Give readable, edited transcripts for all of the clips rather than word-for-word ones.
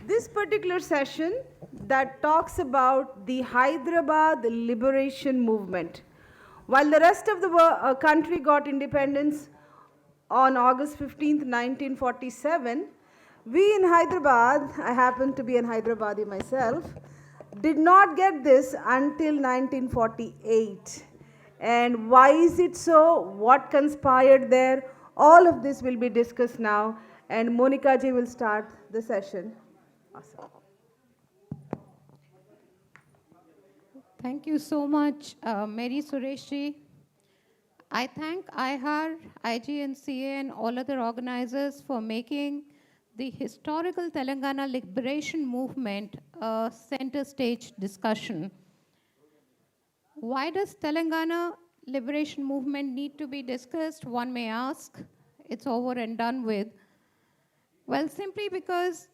This particular session that talks about the Hyderabad Liberation Movement. While the rest of the country got independence on August 15th, 1947, we in Hyderabad, I happen to be an Hyderabadi myself, did not get this until 1948. And why is it so? What conspired there? All of this will be discussed now, and Monica ji will start the session. Awesome. Thank you so much, Mary Sureshji. I thank IHAR, IGNCA, and all other organizers for making the historical Telangana liberation movement a center stage discussion. Why does Telangana liberation movement need to be discussed? One may ask. It's over and done with. Well, simply because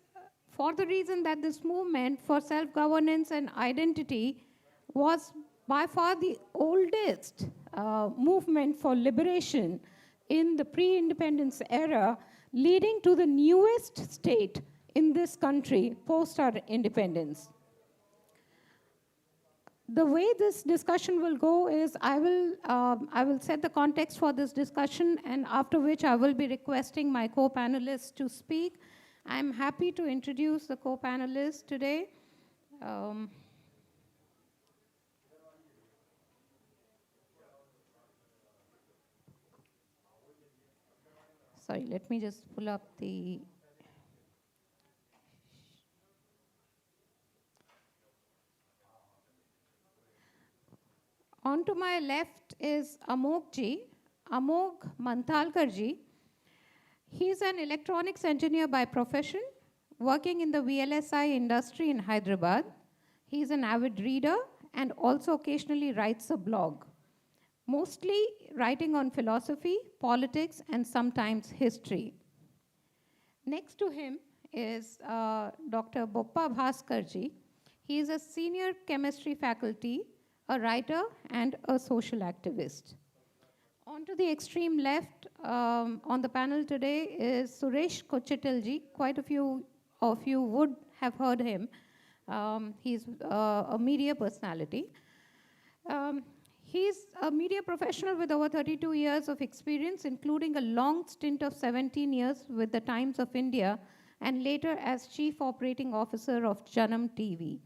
for the reason that this movement for self-governance and identity was by far the oldest movement for liberation in the pre-independence era, leading to the newest state in this country post our independence. The way this discussion will go is I will set the context for this discussion, and after which I will be requesting my co-panelists to speak. I'm happy to introduce the co-panelists today. Sorry, let me just pull up the... On to my left is Amogh Manthalkar ji. He's an electronics engineer by profession, working in the VLSI industry in Hyderabad. He's an avid reader and also occasionally writes a blog, mostly writing on philosophy, politics, and sometimes history. Next to him is Dr. Boppa Bhaskar ji. He is a senior chemistry faculty, a writer, and a social activist. On to the extreme left on the panel today is Suresh Kochatill ji. Quite a few of you would have heard him. He's a media personality. He's a media professional with over 32 years of experience, including a long stint of 17 years with the Times of India, and later as Chief Operating Officer of Janam TV.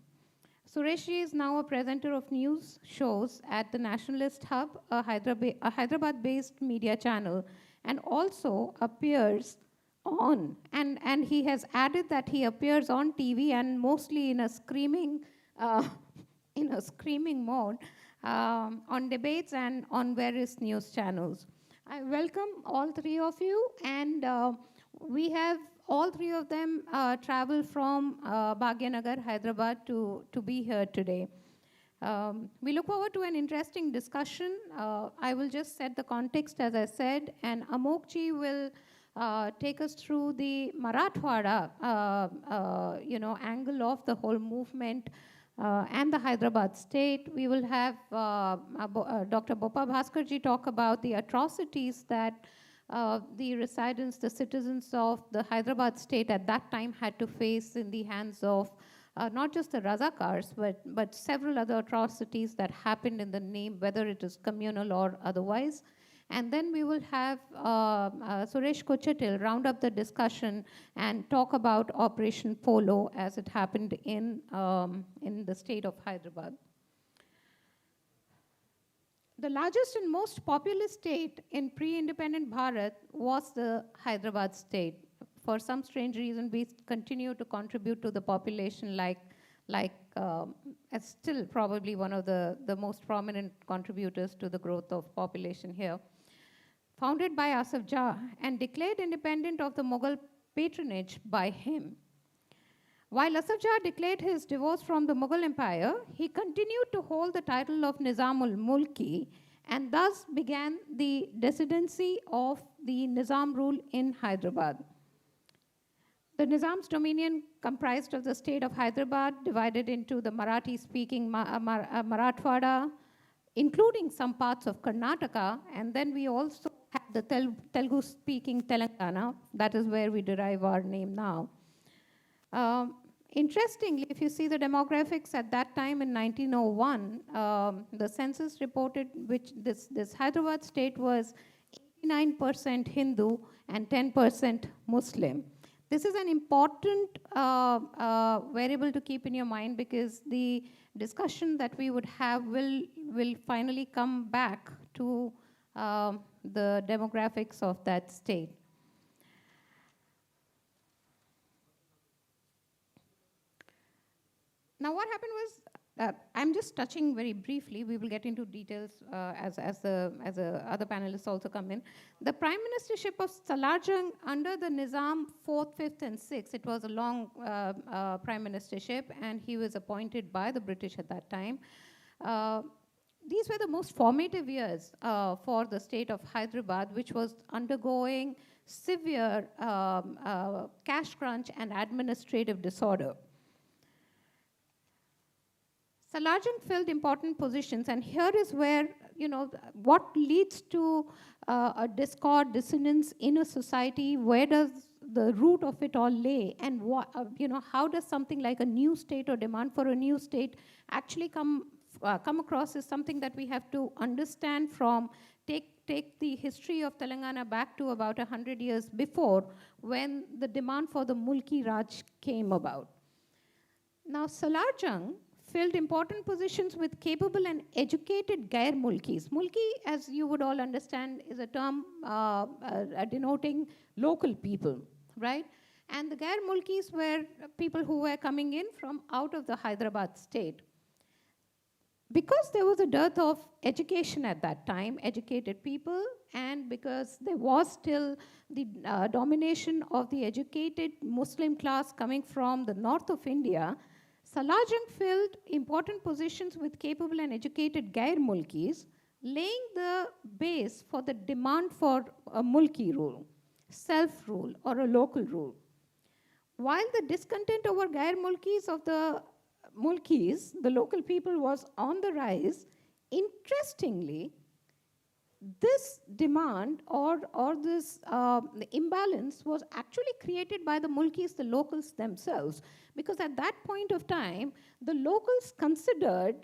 Suresh is now a presenter of news shows at the Nationalist Hub, a Hyderabad-based media channel, and also appears on, and he has added that he appears on TV and mostly in a screaming mode, on debates and on various news channels. I welcome all three of you, and we have all three of them travel from Bhagyanagar, Hyderabad to be here today. We look forward to an interesting discussion. I will just set the context as I said, and Amogh ji will take us through the Marathwada angle of the whole movement and the Hyderabad state. We will have Dr. Boppa Bhaskar ji talk about the atrocities that the residents, the citizens of the Hyderabad state at that time had to face in the hands of not just the Razakars, but several other atrocities that happened in the name, whether it is communal or otherwise. And then we will have Suresh Kochatill round up the discussion and talk about Operation Polo as it happened in the state of Hyderabad. The largest and most populous state in pre-independent Bharat was the Hyderabad state. For some strange reason, we continue to contribute to the population as still probably one of the most prominent contributors to the growth of population here. Founded by Asaf Jah and declared independent of the Mughal patronage by him. While Asaf Jah declared his divorce from the Mughal Empire, he continued to hold the title of Nizamul Mulki, and thus began the descendancy of the Nizam rule in Hyderabad. The Nizam's dominion comprised of the state of Hyderabad, divided into the Marathi-speaking Marathwada, including some parts of Karnataka, and then we also have the Telugu-speaking Telangana. That is where we derive our name now. interestingly, if you see the demographics at that time in 1901, the census reported which this Hyderabad state was 89% Hindu and 10% Muslim. This is an important variable to keep in your mind, because the discussion that we would have will finally come back to the demographics of that state. Now, what happened was, I'm just touching very briefly. We will get into details as the other panelists also come in. The prime ministership of Salarjung under the Nizam 4th, 5th, and 6th. It was a long prime ministership, and he was appointed by the British at that time. These were the most formative years for the state of Hyderabad, which was undergoing severe cash crunch and administrative disorder. Salarjung filled important positions, and here is where, what leads to a discord, dissonance in a society. Where does the root of it all lay, and how does something like a new state or demand for a new state actually come across, is something that we have to understand from take the history of Telangana back to about 100 years before, when the demand for the Mulki Raj came about. Now, Salarjung filled important positions with capable and educated Gair Mulkis. Mulki, as you would all understand, is a term denoting local people, right? And the Gair Mulkis were people who were coming in from out of the Hyderabad state. Because there was a dearth of education at that time, educated people, and because there was still the domination of the educated Muslim class coming from the north of India, Salarjung filled important positions with capable and educated Gair Mulkis, laying the base for the demand for a Mulki rule, self-rule, or a local rule. While the discontent over Gair Mulkis of the Mulkis, the local people, was on the rise, interestingly, this demand or this imbalance was actually created by the Mulkis, the locals themselves, because at that point of time, the locals considered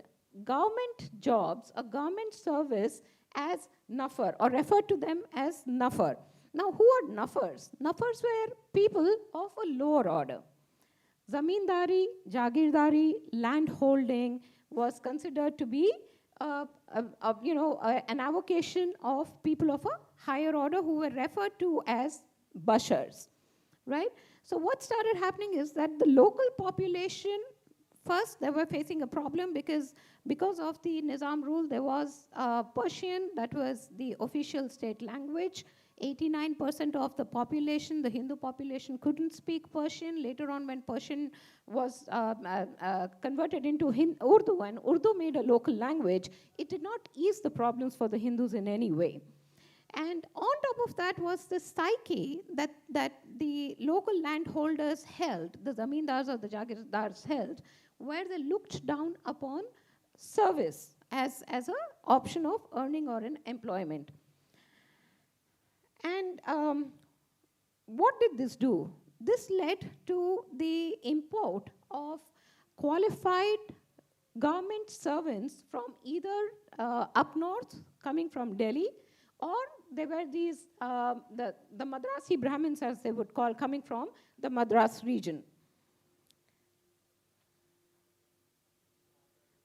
government jobs, a government service, as nafar, or referred to them as nafar. Now, who are nafars? Nafars were people of a lower order. Zamindari, Jagirdari, land holding was considered to be an avocation of people of a higher order who were referred to as bashars, right? So what started happening is that the local population, first they were facing a problem because of the Nizam rule. There was Persian, that was the official state language. 89% of the population, the Hindu population, couldn't speak Persian. Later on, when Persian was converted into Urdu, and Urdu made a local language, it did not ease the problems for the Hindus in any way. And on top of that was the psyche that the local landholders held, the zamindars or the jagirdars held, where they looked down upon service as an option of earning or an employment. And what did this do? This led to the import of qualified government servants from either up north, coming from Delhi, or there were these, the Madrasi Brahmins, as they would call, coming from the Madras region.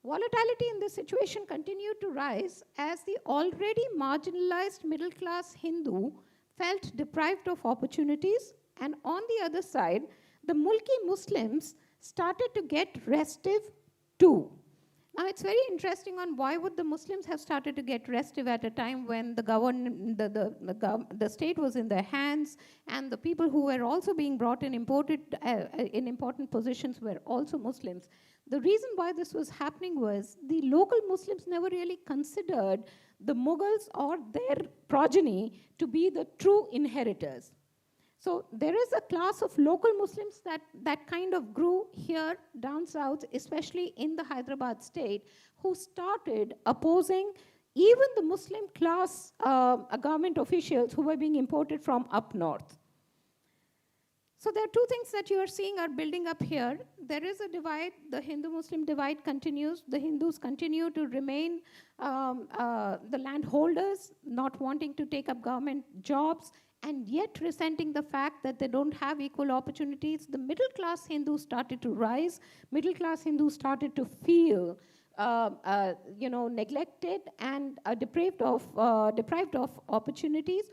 Volatility in this situation continued to rise as the already marginalized middle-class Hindu felt deprived of opportunities, and on the other side, the Mulki Muslims started to get restive too. Now, it's very interesting on why would the Muslims have started to get restive at a time when the state was in their hands, and the people who were also being brought in, imported in important positions, were also Muslims. The reason why this was happening was the local Muslims never really considered the Mughals or their progeny to be the true inheritors. So there is a class of local Muslims that kind of grew here down south, especially in the Hyderabad state, who started opposing even the Muslim class government officials who were being imported from up north. So there are two things that you are seeing are building up here. There is a divide, the Hindu-Muslim divide continues. The Hindus continue to remain the landholders, not wanting to take up government jobs, and yet resenting the fact that they don't have equal opportunities. The middle-class Hindus started to rise. Middle-class Hindus started to feel neglected and deprived of opportunities.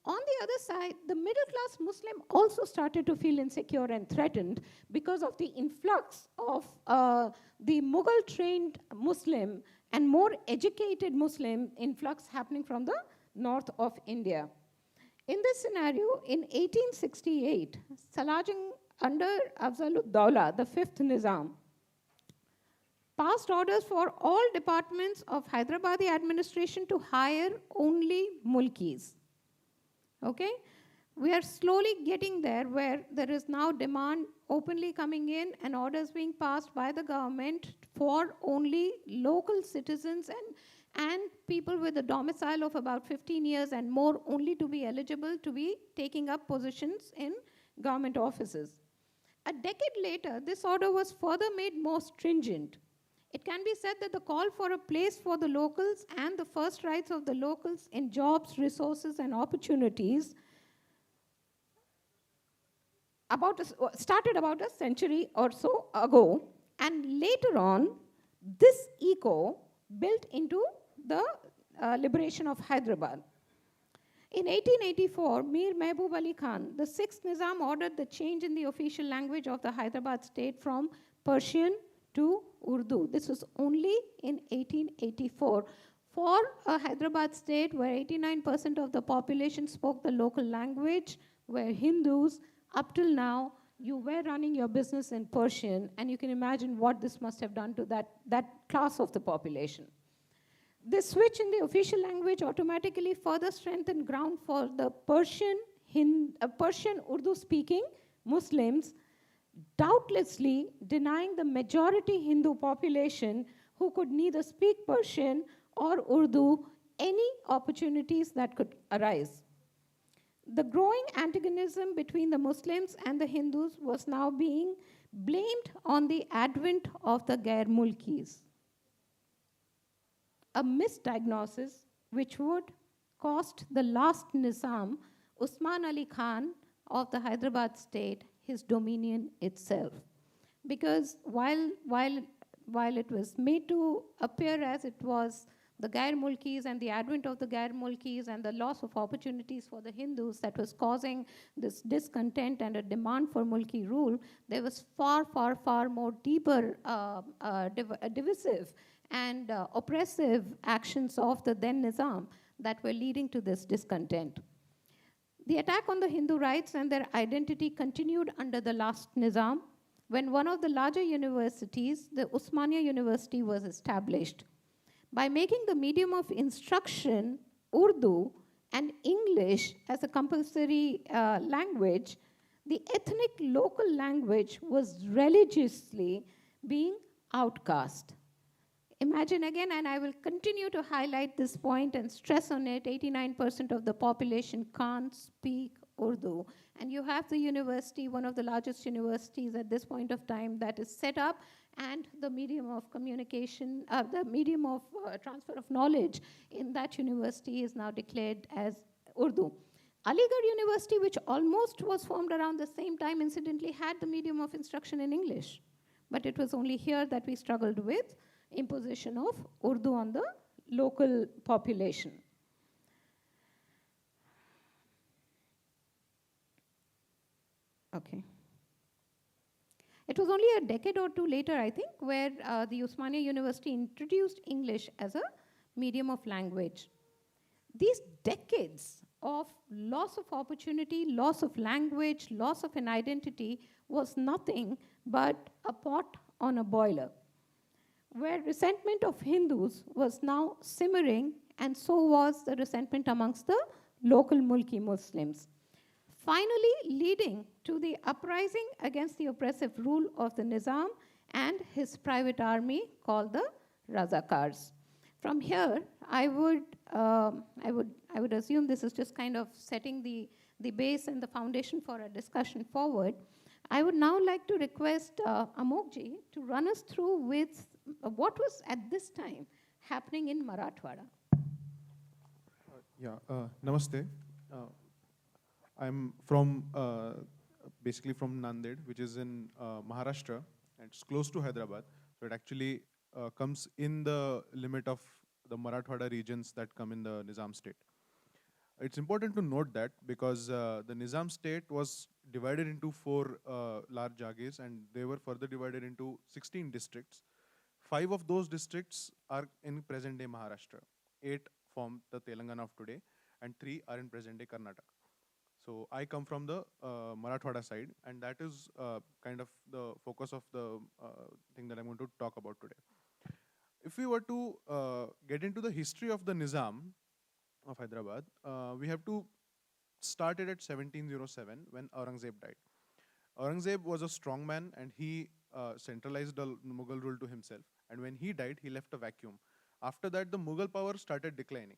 On the other side, the middle-class Muslim also started to feel insecure and threatened because of the influx of the Mughal-trained Muslim and more educated Muslim influx happening from the north of India. In this scenario, in 1868, Salajing under Afzal-ud-Dawla, the fifth Nizam, passed orders for all departments of Hyderabadi administration to hire only Mulkis. Okay? We are slowly getting there where there is now demand openly coming in and orders being passed by the government for only local citizens and people with a domicile of about 15 years and more only to be eligible to be taking up positions in government offices. A decade later, this order was further made more stringent. It can be said that the call for a place for the locals and the first rights of the locals in jobs, resources, and opportunities started about a century or so ago, and later on, this echo built into the liberation of Hyderabad. In 1884, Mir Mehboob Ali Khan, the sixth Nizam, ordered the change in the official language of the Hyderabad state from Persian to Urdu. This was only in 1884. For a Hyderabad state where 89% of the population spoke the local language, where Hindus, up till now, you were running your business in Persian, and you can imagine what this must have done to that class of the population. This switch in the official language automatically further strengthened ground for the Persian Urdu-speaking Muslims, doubtlessly denying the majority Hindu population who could neither speak Persian or Urdu any opportunities that could arise. The growing antagonism between the Muslims and the Hindus was now being blamed on the advent of the Gair Mulkis, a misdiagnosis which would cost the last Nizam, Usman Ali Khan of the Hyderabad state, his dominion itself. Because while it was made to appear as it was the Gair Mulkis and the advent of the Gair Mulkis and the loss of opportunities for the Hindus that was causing this discontent and a demand for Mulki rule, there was far, far, far more deeper divisive and oppressive actions of the then Nizam that were leading to this discontent. The attack on the Hindu rights and their identity continued under the last Nizam, when one of the larger universities, the Osmania University, was established. By making the medium of instruction Urdu and English as a compulsory language, the ethnic local language was religiously being outcast. Imagine again, and I will continue to highlight this point and stress on it, 89% of the population can't speak Urdu. And you have the university, one of the largest universities at this point of time, that is set up, and the medium of communication, the medium of transfer of knowledge in that university is now declared as Urdu. Aligarh University, which almost was formed around the same time, incidentally had the medium of instruction in English. But it was only here that we struggled with imposition of Urdu on the local population. Okay. It was only a decade or two later, I think, where the Osmania University introduced English as a medium of language. These decades of loss of opportunity, loss of language, loss of an identity was nothing but a pot on a boiler, where resentment of Hindus was now simmering, and so was the resentment amongst the local Mulki Muslims, finally leading to the uprising against the oppressive rule of the Nizam and his private army called the Razakars. From here, I would assume this is just kind of setting the base and the foundation for our discussion forward. I would now like to request Amogh to run us through with what was at this time happening in Marathwada. Namaste. Uh, I'm from basically from Nanded, which is in Maharashtra, and it's close to Hyderabad. So it actually comes in the limit of the Marathwada regions that come in the Nizam state. It's important to note that because the Nizam state was divided into four large jagirs, and they were further divided into 16 districts. 5 of those districts are in present-day Maharashtra. 8 form the Telangana of today, and 3 are in present-day Karnataka. So I come from the Marathwada side, and that is kind of the focus of the thing that I'm going to talk about today. If we were to get into the history of the Nizam of Hyderabad, we have to start it at 1707 when Aurangzeb died. Aurangzeb was a strong man, and he centralized the Mughal rule to himself. And when he died, he left a vacuum. After that, the Mughal power started declining.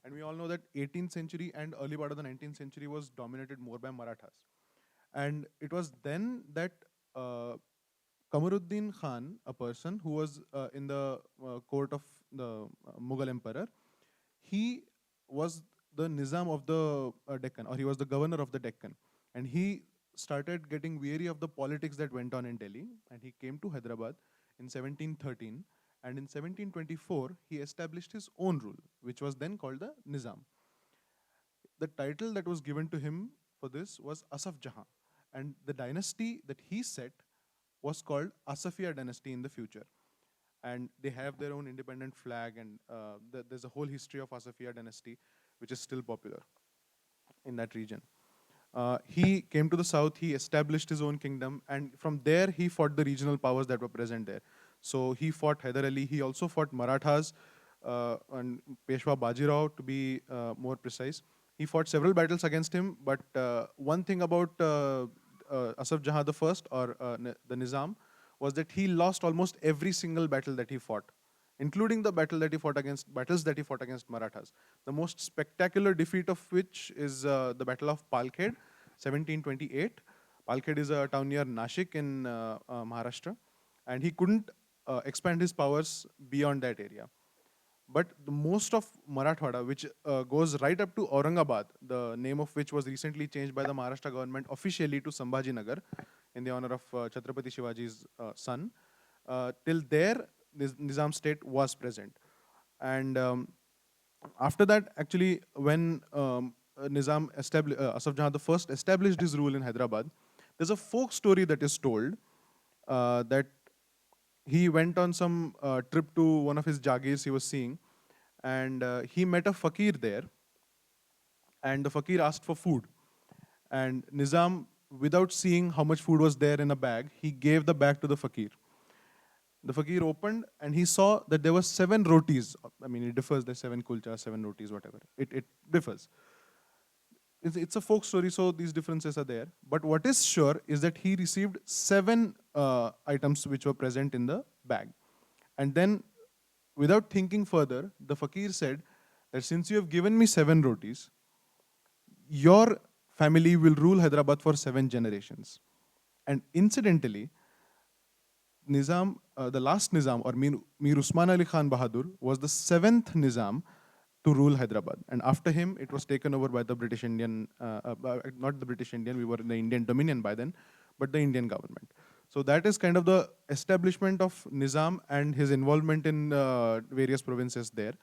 And we all know that 18th century and early part of the 19th century was dominated more by Marathas. And it was then that Kamaruddin Khan, a person who was in the court of the Mughal emperor, he was the Nizam of the Deccan, or he was the governor of the Deccan. And he started getting weary of the politics that went on in Delhi, and he came to Hyderabad in 1713. And in 1724, he established his own rule, which was then called the Nizam. The title that was given to him for this was Asaf Jahan. And the dynasty that he set was called Asafiya dynasty in the future. And they have their own independent flag, and there's a whole history of Asafiya dynasty, which is still popular in that region. He came to the south, he established his own kingdom, and from there he fought the regional powers that were present there. So he fought Hyder Ali, he also fought Marathas, and Peshwa Bajirao to be more precise. He fought several battles against him, but one thing about Asaf Jahan the First, or the Nizam, was that he lost almost every single battle that he fought, including the battles that he fought against Marathas. The most spectacular defeat of which is the Battle of Palkhed, 1728. Palkhed is a town near Nashik in Maharashtra, and he couldn't expand his powers beyond that area. But the most of Marathwada, which goes right up to Aurangabad, the name of which was recently changed by the Maharashtra government officially to Sambhajinagar in the honor of Chhatrapati Shivaji's son, till there, Nizam state was present. And after that, actually, when Asaf Jahan the First established his rule in Hyderabad, there's a folk story that is told that he went on some trip to one of his jagirs he was seeing, and he met a fakir there, and the fakir asked for food. And Nizam, without seeing how much food was there in a bag, he gave the bag to the fakir. The fakir opened, and he saw that there were 7 rotis. I mean, it differs, there's 7 kulchas, 7 rotis, whatever. It differs. It's a folk story, so these differences are there. But what is sure is that he received 7 items which were present in the bag. And then, without thinking further, the fakir said that since you have given me 7 rotis, your family will rule Hyderabad for 7 generations. And incidentally, Nizam, the last Nizam, or Mir Usman Ali Khan Bahadur, was the 7th Nizam to rule Hyderabad. And after him, it was taken over by the British Indian, not the British Indian, we were in the Indian Dominion by then, but the Indian government. So that is kind of the establishment of Nizam and his involvement in various provinces there.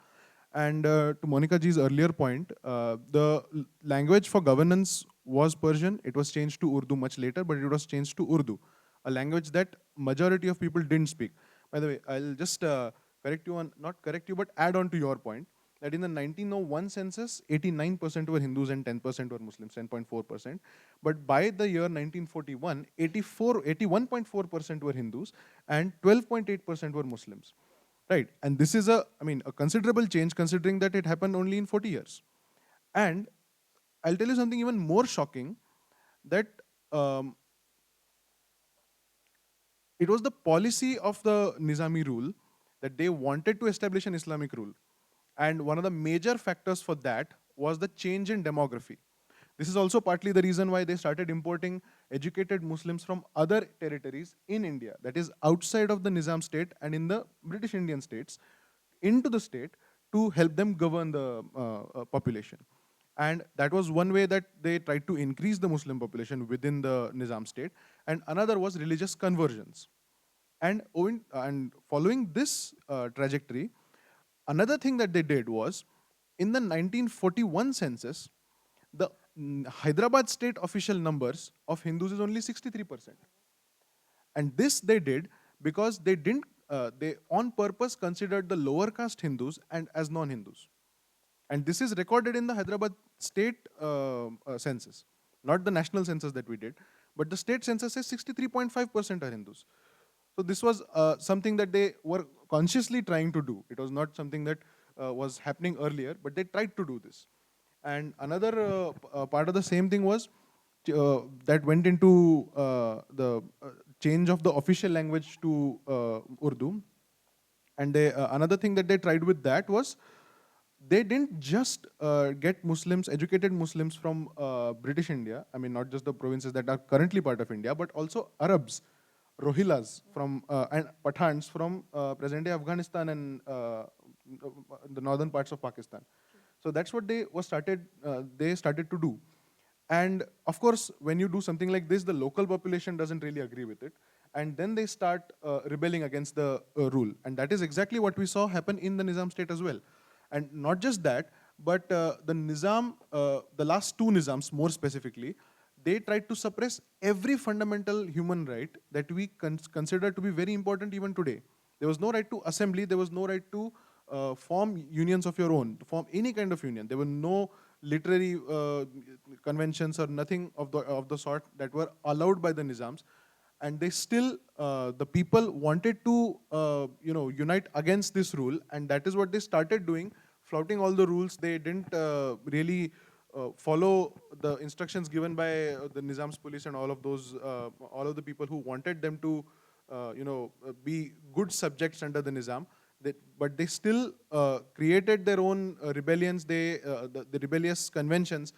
And to Monica ji's earlier point, the language for governance was Persian. It was changed to Urdu much later, but it was changed to Urdu, a language that majority of people didn't speak. By the way, I'll just correct you on, not correct you, but add on to your point, that in the 1901 census, 89% were Hindus and 10% were Muslims, 10.4%. But by the year 1941, 81.4% were Hindus and 12.8% were Muslims. Right, and this is a considerable change considering that it happened only in 40 years. And I'll tell you something even more shocking, that it was the policy of the Nizami rule that they wanted to establish an Islamic rule. And one of the major factors for that was the change in demography. This is also partly the reason why they started importing educated Muslims from other territories in India, that is outside of the Nizam state and in the British Indian states, into the state to help them govern the population. And that was one way that they tried to increase the Muslim population within the Nizam state. And another was religious conversions. And following this trajectory, another thing that they did was, in the 1941 census, the Hyderabad state official numbers of Hindus is only 63%. And this they did because they didn't, they on purpose considered the lower caste Hindus and as non-Hindus. And this is recorded in the Hyderabad state census, not the national census that we did, but the state census says 63.5% are Hindus. So this was something that they were consciously trying to do. It was not something that was happening earlier, but they tried to do this. And another part of the same thing was that went into the change of the official language to Urdu. And they, another thing that they tried with that was, they didn't just get Muslims, educated Muslims from British India, I mean, not just the provinces that are currently part of India, but also Arabs, Rohillas from, and Pathans from present-day Afghanistan and the northern parts of Pakistan. So that's what they started to do. And of course, when you do something like this, the local population doesn't really agree with it. And then they start rebelling against the rule. And that is exactly what we saw happen in the Nizam state as well. And not just that, but the Nizam, the last two Nizams more specifically, they tried to suppress every fundamental human right that we consider to be very important even today. There was no right to assembly, there was no right to form unions of your own, to form any kind of union. There were no literary conventions or nothing of the sort that were allowed by the Nizams. And they still, the people wanted to, unite against this rule, and that is what they started doing, flouting all the rules. They didn't really follow the instructions given by the Nizam's police and all of those, all of the people who wanted them to, be good subjects under the Nizam. But they still created their own rebellions, the rebellious conventions.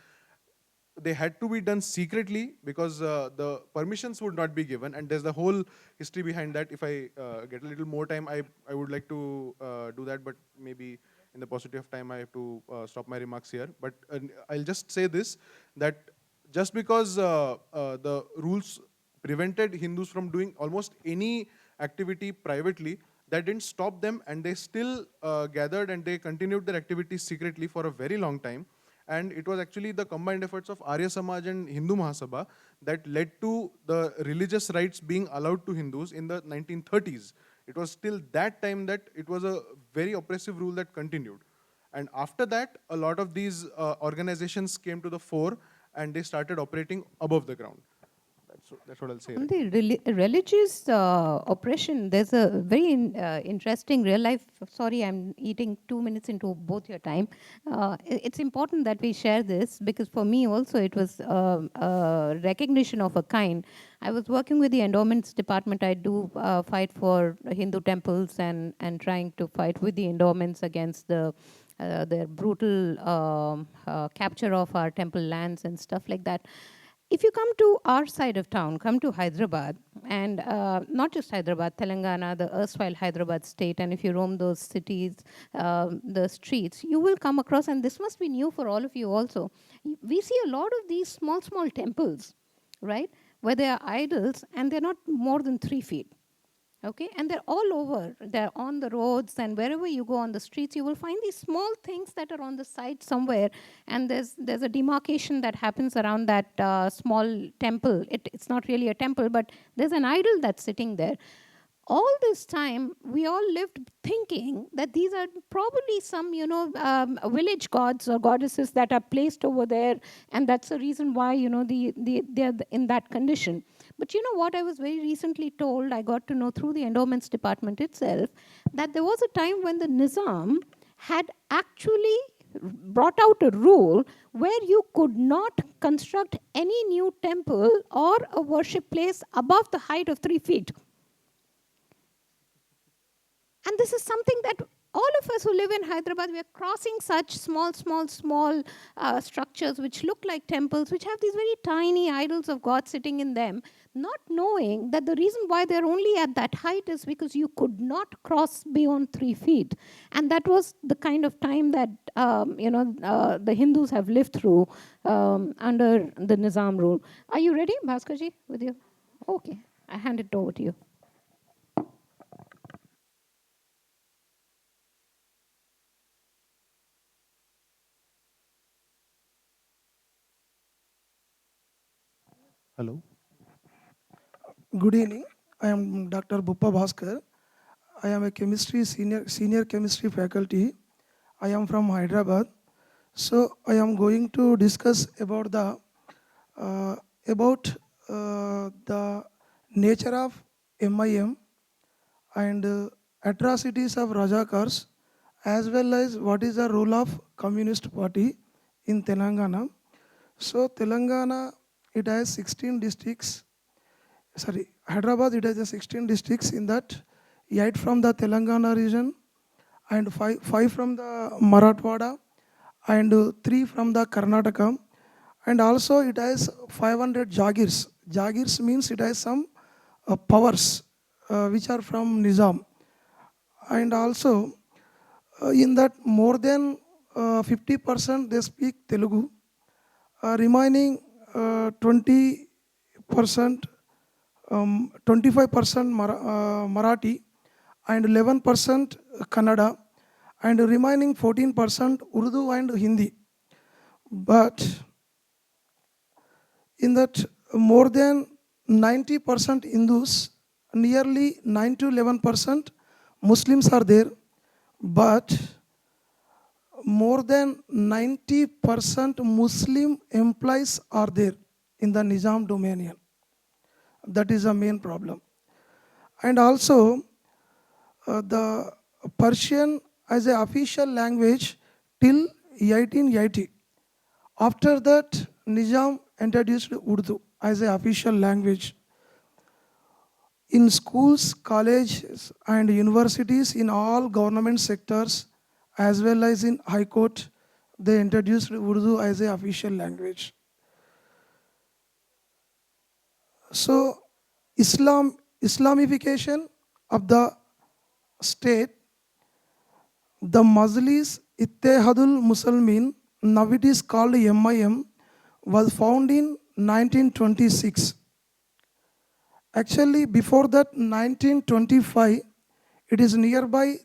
They had to be done secretly because the permissions would not be given, and there's the whole history behind that. If I get a little more time, I would like to do that, but maybe in the paucity of time, I have to stop my remarks here. But I'll just say this, that just because the rules prevented Hindus from doing almost any activity privately, that didn't stop them, and they still gathered and they continued their activities secretly for a very long time. And it was actually the combined efforts of Arya Samaj and Hindu Mahasabha that led to the religious rights being allowed to Hindus in the 1930s. It was till that time that it was a very oppressive rule that continued. And after that, a lot of these organizations came to the fore and they started operating above the ground. That's what I'll say. On the religious oppression, there's a very interesting real life. Sorry, I'm eating 2 minutes into both your time. It's important that we share this because for me also it was a recognition of a kind. I was working with the endowments department. I do fight for Hindu temples and trying to fight with the endowments against their brutal capture of our temple lands and stuff like that. If you come to our side of town, come to Hyderabad, and not just Hyderabad, Telangana, the erstwhile Hyderabad state, and if you roam those cities, the streets, you will come across, and this must be new for all of you also, we see a lot of these small, small temples, right, where they are idols, and they're not more than 3 feet. Okay, and they're all over. They're on the roads, and wherever you go on the streets, you will find these small things that are on the side somewhere. And there's a demarcation that happens around that small temple. It's not really a temple, but there's an idol that's sitting there. All this time, we all lived thinking that these are probably some, village gods or goddesses that are placed over there, and that's the reason why, they're in that condition. But you know what? I was very recently told, I got to know through the endowments department itself, that there was a time when the Nizam had actually brought out a rule where you could not construct any new temple or a worship place above the height of 3 feet. And this is something that all of us who live in Hyderabad, we are crossing such small structures which look like temples, which have these very tiny idols of God sitting in them, not knowing that the reason why they're only at that height is because you could not cross beyond 3 feet. And that was the kind of time that, the Hindus have lived through under the Nizam rule. Are you ready, Bhaskarji, with you? Okay, I hand it over to you. Hello. Good evening. I am Dr. Boppa Bhaskar. I am a chemistry senior chemistry faculty. I am from Hyderabad. So I am going to discuss about uh, the nature of MIM and atrocities of Rajakars, as well as what is the role of Communist Party in Telangana. So Telangana, it has 16 districts. Sorry, Hyderabad, it has a 16 districts. In that, 8 from the Telangana region and five from the Marathwada and 3 from the Karnataka. And also it has 500 Jagirs. Jagirs means it has some powers which are from Nizam. And also in that more than 50% they speak Telugu. Remaining 20%, 25% Marathi and 11% Kannada and remaining 14% Urdu and Hindi. But in that more than 90% Hindus, nearly 9 to 11% Muslims are there, but more than 90% Muslim employees are there in the Nizam dominion. That is the main problem. And also the Persian as an official language till 1880. After that, Nizam introduced Urdu as an official language. In schools, colleges and universities, in all government sectors, as well as in High Court, they introduced Urdu as an official language. So, Islamification of the state, the Majlis Ittehadul Muslimin, now it is called MIM, was found in 1926. Actually, before that, 1925, it is nearby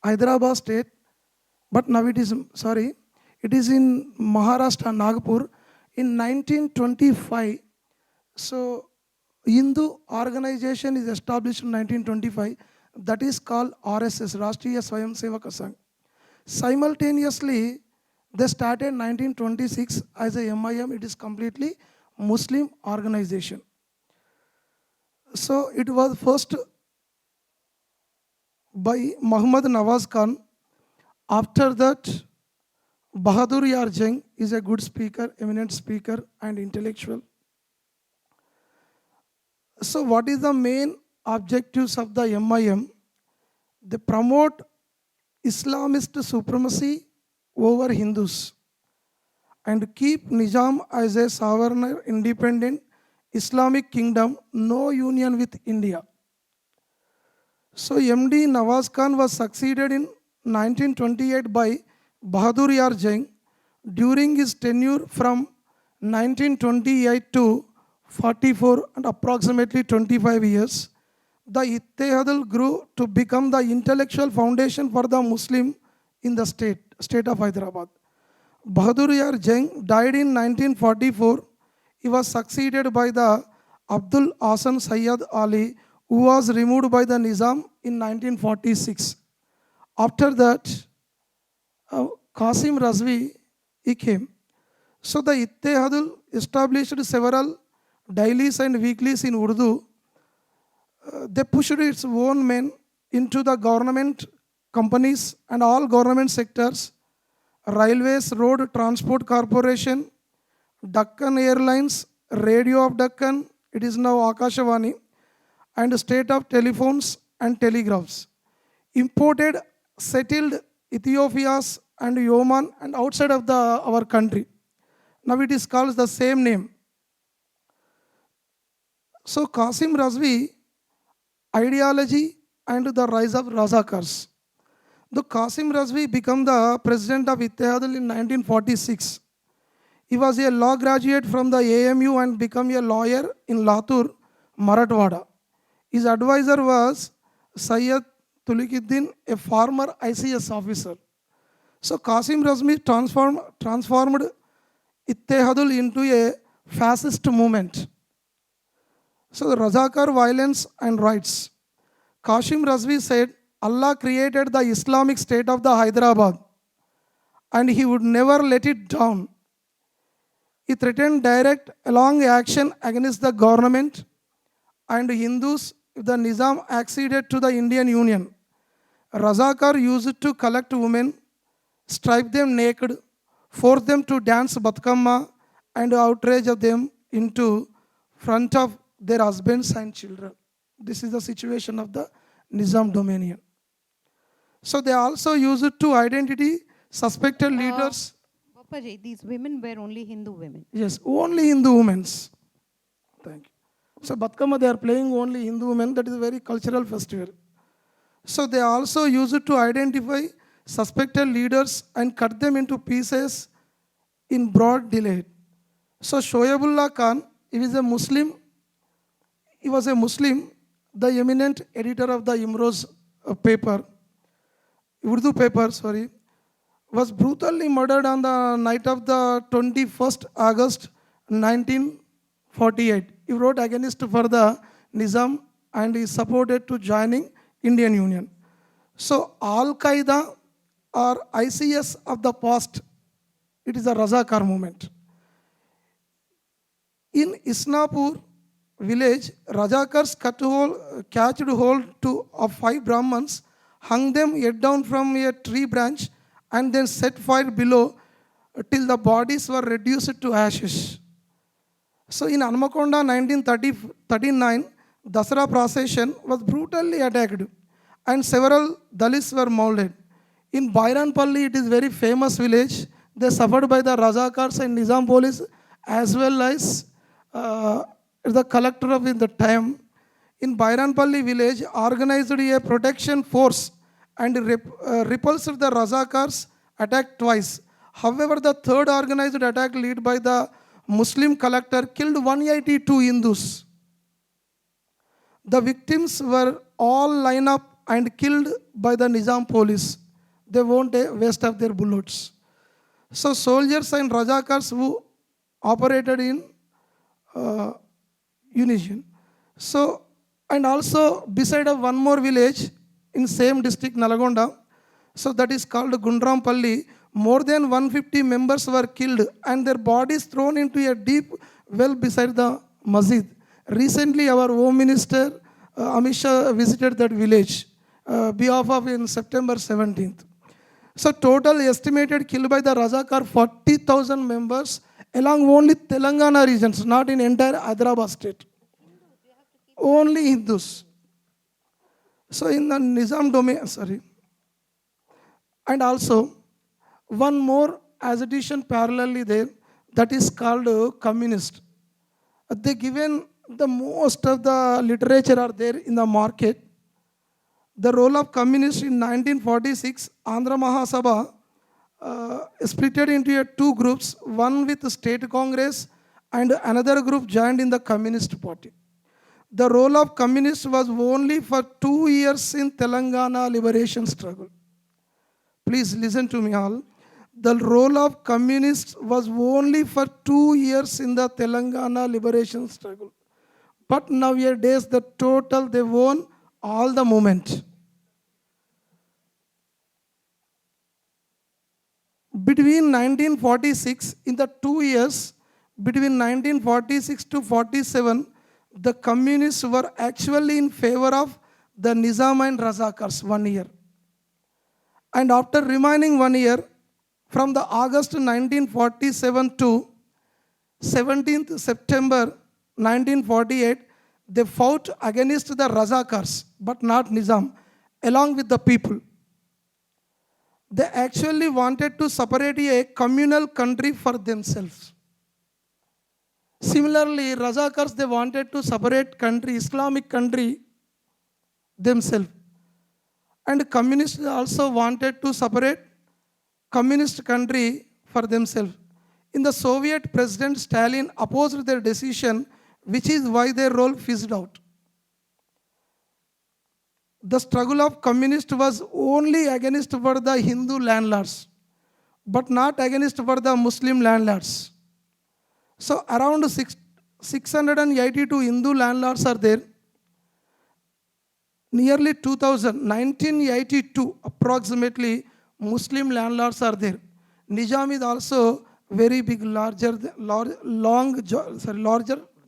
Hyderabad state, but now it is in Maharashtra, Nagpur. In 1925, so Hindu organization is established in 1925. That is called RSS, Rashtriya Swayamsevak Sangh. Simultaneously, they started 1926 as a MIM. It is completely Muslim organization. So it was first by Muhammad Nawaz Khan. After that, Bahadur Yar Jang is a good speaker, eminent speaker and intellectual. So what is the main objectives of the MIM? They promote Islamist supremacy over Hindus and keep Nizam as a sovereign, independent Islamic kingdom, no union with India. So MD Nawaz Khan was succeeded in 1928 by Bahadur Yar Jang. During his tenure from 1928 to 44 and approximately 25 years, the Ittehadul grew to become the intellectual foundation for the Muslim in the state of Hyderabad. Bahadur Yar Jang died in 1944. He was succeeded by the Abdul Hasan Sayyid Ali, who was removed by the Nizam in 1946. After that, Qasim Razvi, he came. So the Ittehadul established several dailies and weeklies in Urdu. They pushed its own men into the government companies and all government sectors, railways, road transport corporation, Deccan Airlines, Radio of Deccan, it is now Akashavani, and state of telephones and telegraphs. Imported settled Ethiopias and Yemen and outside of our country. Now it is called the same name. So Qasim Razvi ideology and the rise of Razakars. The Qasim Razvi became the president of Ittihadul in 1946. He was a law graduate from the AMU and became a lawyer in Latur, Marathwada. His advisor was Sayyid Tulikuddin, a former ICS officer. So Qasim Razvi transformed Ittihadul into a fascist movement. So the Razakar violence and rights. Qasim Razvi said, Allah created the Islamic State of the Hyderabad and he would never let it down. He threatened direct long action against the government and Hindus if the Nizam acceded to the Indian Union. Razakar used to collect women, strip them naked, force them to dance Batkamma and outrage them into front of their husbands and children. This is the situation of the Nizam dominion. So they also used to identity suspected leaders. Boppa ji, these women were only Hindu women. Yes, only Hindu women. Thank you. So Batkama, they are playing only Hindu women. That is a very cultural festival. So they also used to identify suspected leaders and cut them into pieces in broad daylight. So Shoaibullah Khan, he was a Muslim. He was a Muslim, the eminent editor of the Imroz paper, Urdu paper, sorry, was brutally murdered on the night of the 21st August 1948. He wrote against for the Nizam and is supported to joining Indian Union. So Al-Qaeda or ICS of the past, it is a Razakar movement. In Isnapur village, Rajakars catched hold of 5 Brahmins, hung them head down from a tree branch and then set fire below till the bodies were reduced to ashes. So in Anmakonda 1939, Dasara procession was brutally attacked and several Dalits were murdered. In Bairanpalli, it is very famous village. They suffered by the Razakars and Nizam police as well as the collector of in the time. In Bairanpalli village, organized a protection force and repulsed the Razakars attack twice. However, the third organized attack led by the Muslim collector killed 182 Hindus. The victims were all lined up and killed by the Nizam police. They won't waste of their bullets. So soldiers and Rajakars who operated in unison. So, and also beside of one more village in same district, Nalagonda, so that is called Gundrampalli, more than 150 members were killed and their bodies thrown into a deep well beside the masjid. Recently, our Home Minister Amit Shah visited that village, behalf of in September 17th. So total estimated killed by the Razakar 40,000 members along only Telangana regions, not in entire Hyderabad state. Only Hindus. So in the Nizam domain, sorry. And also, one more agitation parallelly there, that is called communist. They given the most of the literature are there in the market. The role of communists in 1946, Andhra Mahasabha splitted into 2 groups, one with State Congress and another group joined in the Communist Party. The role of communists was only for 2 years in Telangana liberation struggle. Please listen to me all. The role of communists was only for 2 years in the Telangana liberation struggle. But nowadays, the total, they won all the movement. Between 1946, in the 2 years, between 1946 to 47, the communists were actually in favor of the Nizam and Razakars 1 year. And after remaining 1 year, from the August 1947 to 17th September 1948, they fought against the Razakars, but not Nizam, along with the people. They actually wanted to separate a communal country for themselves. Similarly, Razakars, they wanted to separate country, Islamic country themselves. And communists also wanted to separate communist country for themselves. In the Soviet, President Stalin opposed their decision, which is why their role fizzled out. The struggle of communists was only against for the Hindu landlords, but not against for the Muslim landlords. So around 682 Hindu landlords are there. Nearly 2000, 1982 approximately, Muslim landlords are there. Nizam is also very big, larger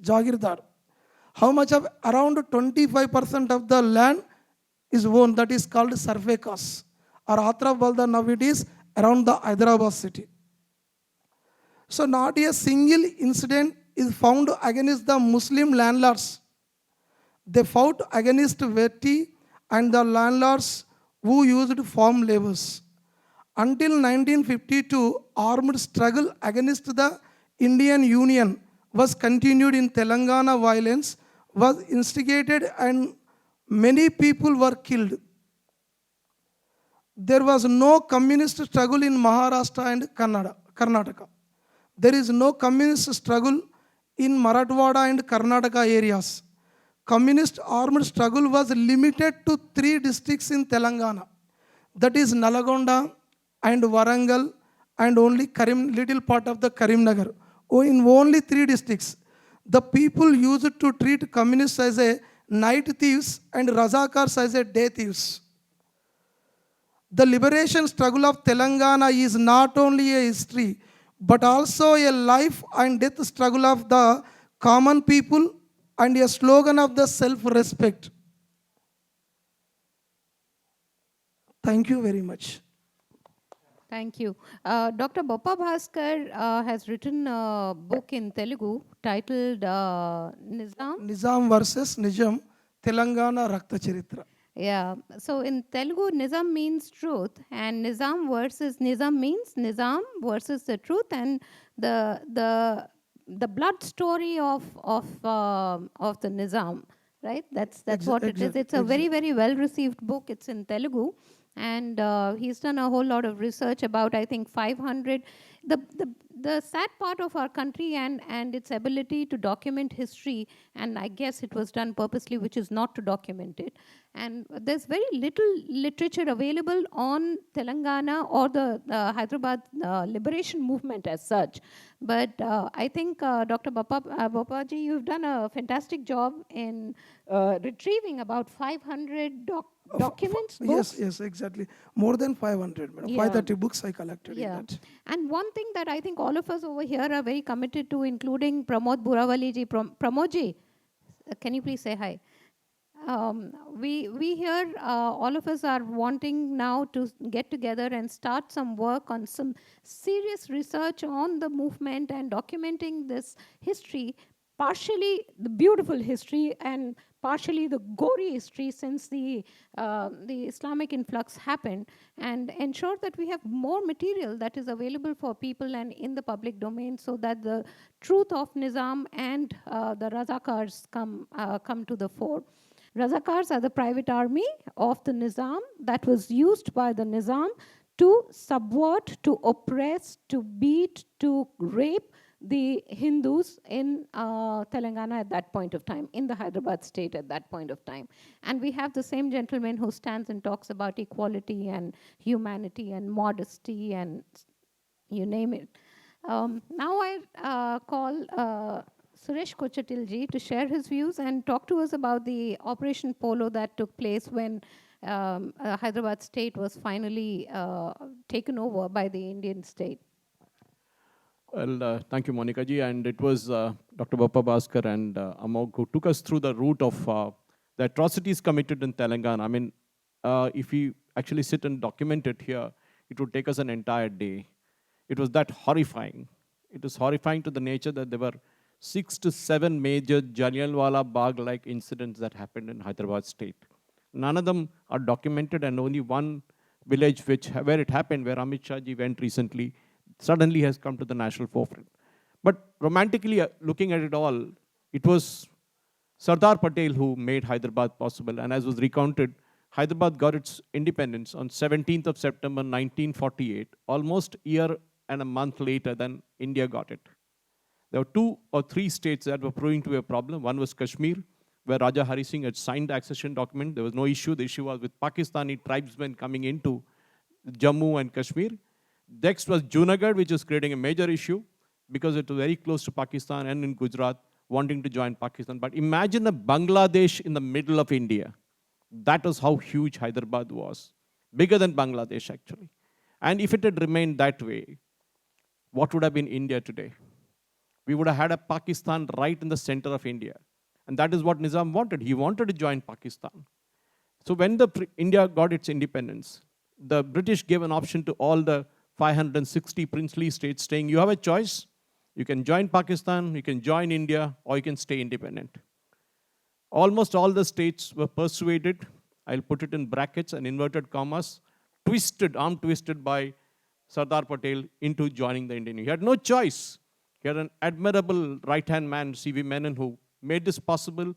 Jagirdar. How much of around 25% of the land is owned, that is called survey costs. Or Atra Balda now it is around the Hyderabad city. So not a single incident is found against the Muslim landlords. They fought against Vetti and the landlords who used farm laborers. Until 1952, armed struggle against the Indian Union was continued in Telangana. Violence was instigated and many people were killed. There was no communist struggle in Maharashtra and Karnataka. There is no communist struggle in Marathwada and Karnataka areas. Communist armed struggle was limited to 3 districts in Telangana. That is Nalagonda and Warangal and only little part of the Karimnagar. In only 3 districts. The people used to treat communists as a night thieves and Razakars as a day thieves. The liberation struggle of Telangana is not only a history, but also a life and death struggle of the common people and a slogan of the self-respect. Thank you very much. Thank you. Dr. Boppa Bhaskar has written a book in Telugu titled Nizam. Nizam versus Nizam, Telangana Rakta Charitra. Yeah. So in Telugu, Nizam means truth, and Nizam means Nizam versus the truth, and the blood story of the Nizam, right? That's what it is. It's a very well received book. It's in Telugu, and he's done a whole lot of research about, I think, 500. The sad part of our country and its ability to document history, and I guess it was done purposely, which is not to document it. And there's very little literature available on Telangana or the Hyderabad liberation movement as such. But I think, Dr. Boppaji, you've done a fantastic job in retrieving about 500 documents, books. Yes, exactly. More than 500, madam. Yeah. 530 books I collected in that. And one thing that I think all of us over here are very committed to, including Pramod Burawali ji. Pramod ji, can you please say hi? We here, all of us are wanting now to get together and start some work on some serious research on the movement and documenting this history, partially the beautiful history and partially the gory history since the Islamic influx happened, and ensure that we have more material that is available for people and in the public domain, so that the truth of Nizam and the Razakars come to the fore. Razakars are the private army of the Nizam that was used by the Nizam to subvert, to oppress, to beat, to rape the Hindus in Telangana at that point of time, in the Hyderabad state at that point of time. And we have the same gentleman who stands and talks about equality and humanity and modesty and you name it. Now I call Suresh Kochatill ji to share his views and talk to us about the Operation Polo that took place when Hyderabad state was finally taken over by the Indian state. Well, thank you, Monica ji. And it was Dr. Boppa Bhaskar and Amogh who took us through the route of the atrocities committed in Telangana. I mean, if we actually sit and document it here, it would take us an entire day. It was that horrifying. It was horrifying to the nature that there were 6 to 7 major Jallianwala Bagh-like incidents that happened in Hyderabad state. None of them are documented, and only one village where it happened, where Amit Shah ji went recently, suddenly has come to the national forefront. But romantically looking at it all, it was Sardar Patel who made Hyderabad possible. And as was recounted, Hyderabad got its independence on 17th of September 1948, almost a year and a month later than India got it. There were 2 or 3 states that were proving to be a problem. One was Kashmir, where Raja Hari Singh had signed the accession document. There was no issue. The issue was with Pakistani tribesmen coming into Jammu and Kashmir. Next was Junagadh, which was creating a major issue because it was very close to Pakistan and in Gujarat, wanting to join Pakistan. But imagine a Bangladesh in the middle of India. That was how huge Hyderabad was. Bigger than Bangladesh, actually. And if it had remained that way, what would have been India today? We would have had a Pakistan right in the center of India. And that is what Nizam wanted. He wanted to join Pakistan. So when India got its independence, the British gave an option to all the 560 princely states saying, you have a choice. You can join Pakistan, you can join India, or you can stay independent. Almost all the states were persuaded, I'll put it in brackets and inverted commas, arm twisted by Sardar Patel into joining the Indian Union. He had no choice. He had an admirable right-hand man, C.V. Menon, who made this possible.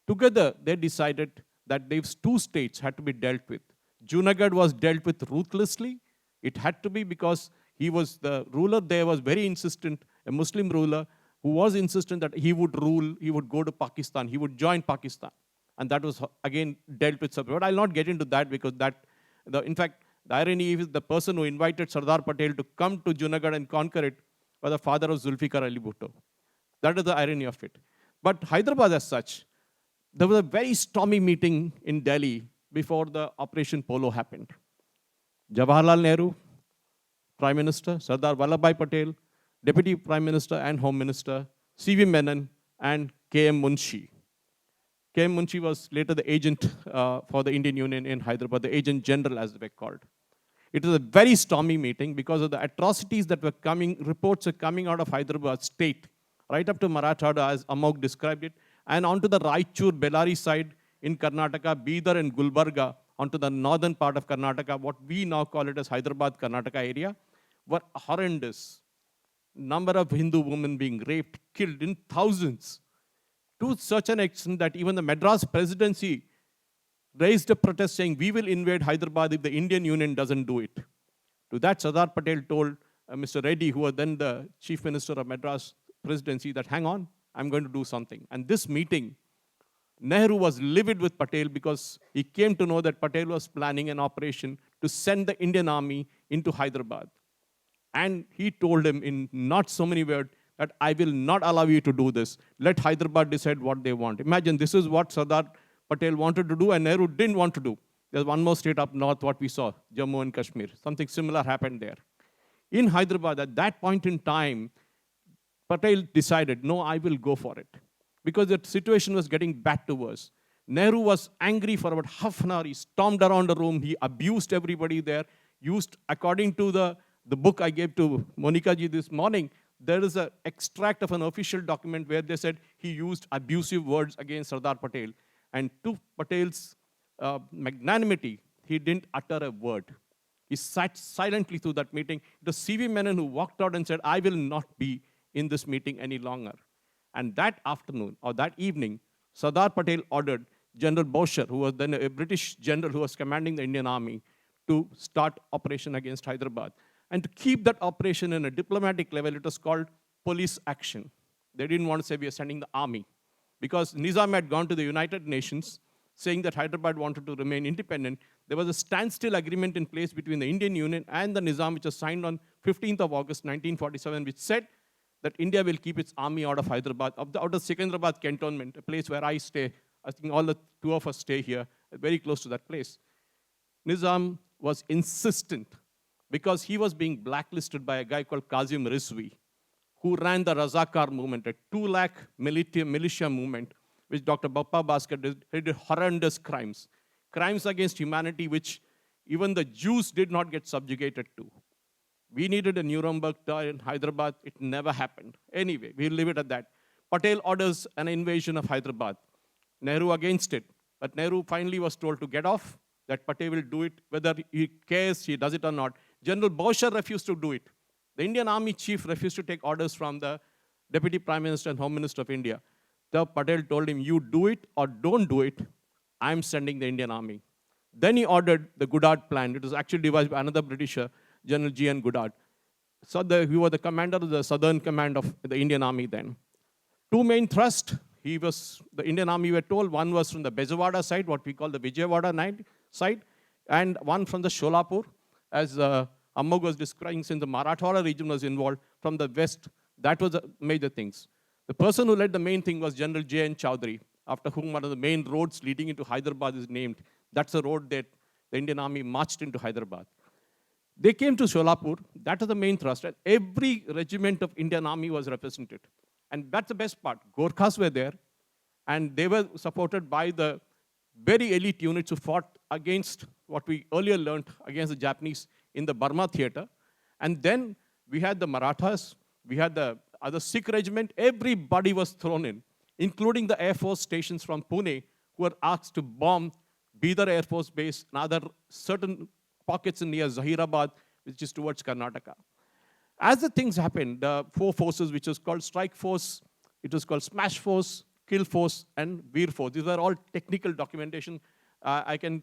Together, they decided that these 2 states had to be dealt with. Junagadh was dealt with ruthlessly. It had to be because he was the ruler there, was very insistent, a Muslim ruler who was insistent that he would rule, he would go to Pakistan, he would join Pakistan. And that was, again, dealt with separately. But I'll not get into that because in fact, the irony is the person who invited Sardar Patel to come to Junagadh and conquer it was the father of Zulfikar Ali Bhutto. That is the irony of it. But Hyderabad as such, there was a very stormy meeting in Delhi before the Operation Polo happened. Jawaharlal Nehru, Prime Minister, Sardar Vallabhbhai Patel, Deputy Prime Minister and Home Minister, C.V. Menon, and K.M. Munshi. K.M. Munshi was later the agent for the Indian Union in Hyderabad, the agent general as they were called. It was a very stormy meeting because of the atrocities that were coming, reports are coming out of Hyderabad state, right up to Marathwada as Amogh described it, and onto the Raichur, Bellary side in Karnataka, Bidar and Gulbarga, onto the northern part of Karnataka, what we now call it as Hyderabad, Karnataka area, were horrendous. Number of Hindu women being raped, killed in thousands, to such an extent that even the Madras presidency raised a protest saying, we will invade Hyderabad if the Indian Union doesn't do it. To that, Sardar Patel told Mr. Reddy, who was then the chief minister of Madras presidency, that hang on, I'm going to do something. And this meeting, Nehru was livid with Patel because he came to know that Patel was planning an operation to send the Indian army into Hyderabad. And he told him in not so many words that I will not allow you to do this. Let Hyderabad decide what they want. Imagine this is what Sardar Patel wanted to do and Nehru didn't want to do. There's one more state up north, what we saw, Jammu and Kashmir. Something similar happened there. In Hyderabad, at that point in time, Patel decided, no, I will go for it. Because the situation was getting bad to worse. Nehru was angry for about half an hour. He stormed around the room. He abused everybody there. Used, according to the book I gave to Monica ji this morning, there is an extract of an official document where they said he used abusive words against Sardar Patel. And to Patel's magnanimity, he didn't utter a word. He sat silently through that meeting. It was C.V. Menon who walked out and said, I will not be in this meeting any longer. And that afternoon, or that evening, Sardar Patel ordered General Bosher, who was then a British general who was commanding the Indian army, to start operation against Hyderabad. And to keep that operation in a diplomatic level, it was called police action. They didn't want to say we are sending the army. Because Nizam had gone to the United Nations saying that Hyderabad wanted to remain independent. There was a standstill agreement in place between the Indian Union and the Nizam, which was signed on 15th of August 1947, which said that India will keep its army out of Hyderabad, out of Secunderabad cantonment, a place where I stay. I think all the 2 of us stay here, very close to that place. Nizam was insistent because he was being blacklisted by a guy called Kazim Rizvi, who ran the Razakar movement, a 2 lakh militia movement, which Dr. Boppa Bhaskar did horrendous crimes. Crimes against humanity, which even the Jews did not get subjugated to. We needed a Nuremberg trial in Hyderabad. It never happened. Anyway, we'll leave it at that. Patel orders an invasion of Hyderabad. Nehru against it. But Nehru finally was told to get off. that Patel will do it, whether he cares, he does it or not. General Boucher refused to do it. The Indian Army chief refused to take orders from the Deputy Prime Minister and Home Minister of India. The Patel told him, you do it or don't do it, I'm sending the Indian Army. Then he ordered the Goddard Plan. It was actually devised by another Britisher, General G.N. Goddard. So he was the commander of the Southern Command of the Indian Army then. Two main thrusts. The Indian Army were told, one was from the Bezawada side, what we call the Vijayawada side, and one from the Sholapur, as Amogh was describing, since the Marathwada region was involved from the west. That was the major things. The person who led the main thing was General J.N. Chowdhury, after whom one of the main roads leading into Hyderabad is named. That's the road that the Indian Army marched into Hyderabad. They came to Sholapur. That was the main thrust. And every regiment of Indian Army was represented. And that's the best part. Gorkhas were there. And they were supported by the very elite units who fought against what we earlier learned against the Japanese in the Burma theater. And then we had the Marathas. We had the other Sikh regiment. Everybody was thrown in, including the Air Force stations from Pune, who were asked to bomb Bidar Air Force Base and other certain pockets near Zahirabad, which is towards Karnataka. As the things happened, the four forces, which was called Strike Force, it was called Smash Force, Kill Force, and Veer Force. These were all technical documentation. I can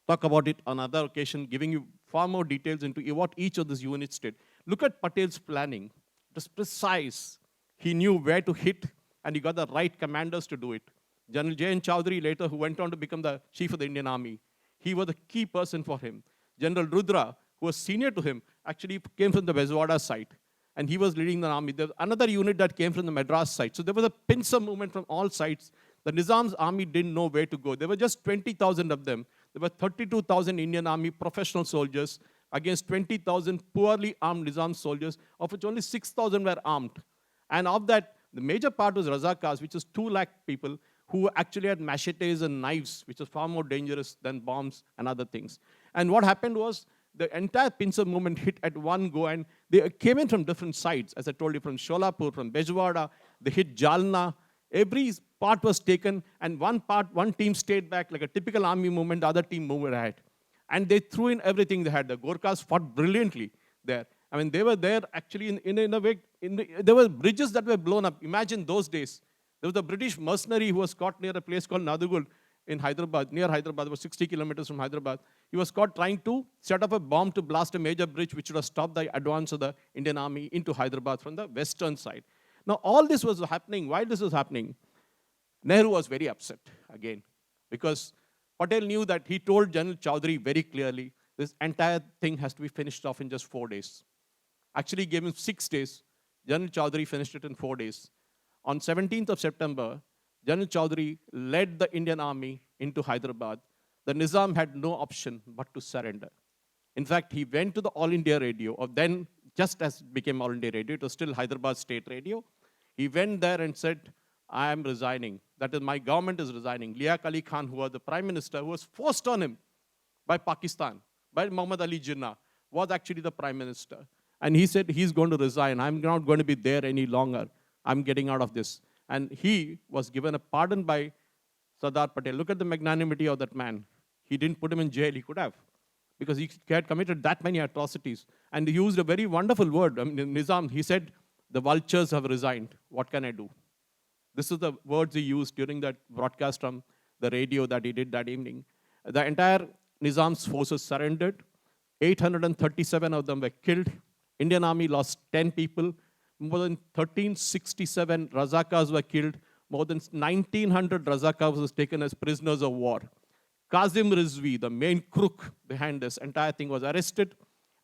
talk about it on another occasion, giving you far more details into what each of these units did. Look at Patel's planning. It was precise. He knew where to hit, and he got the right commanders to do it. General J.N. Chowdhury later, who went on to become the chief of the Indian Army, he was the key person for him. General Rudra, who was senior to him, actually came from the Bezawada side, and he was leading the army. There was another unit that came from the Madras side. So there was a pincer movement from all sides. The Nizam's army didn't know where to go. There were just 20,000 of them. There were 32,000 Indian Army professional soldiers against 20,000 poorly armed Nizam soldiers, of which only 6,000 were armed. And of that, the major part was Razakars, which is 2 lakh people who actually had machetes and knives, which was far more dangerous than bombs and other things. And what happened was, the entire pincer movement hit at one go, and they came in from different sides. As I told you, from Sholapur, from Bejwada, they hit Jalna. Every part was taken, and one team stayed back, like a typical army movement, the other team moved ahead. And they threw in everything they had. The Gorkhas fought brilliantly there. I mean, they were there actually in a way, there were bridges that were blown up. Imagine those days. There was a British mercenary who was caught near a place called Nadugul in Hyderabad, near Hyderabad, about 60 kilometers from Hyderabad. He was caught trying to set up a bomb to blast a major bridge which would have stopped the advance of the Indian Army into Hyderabad from the western side. Now, all this was happening. While this was happening, Nehru was very upset again, because Patel knew that he told General Chowdhury very clearly, this entire thing has to be finished off in just 4 days. Actually, he gave him 6 days. General Chowdhury finished it in 4 days. On 17th of September, General Chowdhury led the Indian Army into Hyderabad. The Nizam had no option but to surrender. In fact, he went to the All India Radio, or then just as it became All India Radio, it was still Hyderabad State Radio. He went there and said, I am resigning. That is, my government is resigning. Liaq Ali Khan, who was the Prime Minister, who was forced on him by Pakistan, by Muhammad Ali Jinnah, was actually the Prime Minister. And he said, he's going to resign. I'm not going to be there any longer. I'm getting out of this. And he was given a pardon by Sardar Patel. Look at the magnanimity of that man. He didn't put him in jail. He could have, because he had committed that many atrocities. And he used a very wonderful word. I mean, Nizam, he said, the vultures have resigned. What can I do? This is the words he used during that broadcast from the radio that he did that evening. The entire Nizam's forces surrendered. 837 of them were killed. Indian Army lost 10 people. More than 1367 Razakars were killed. More than 1900 Razakars was taken as prisoners of war. Kazim Rizvi, the main crook behind this entire thing, was arrested,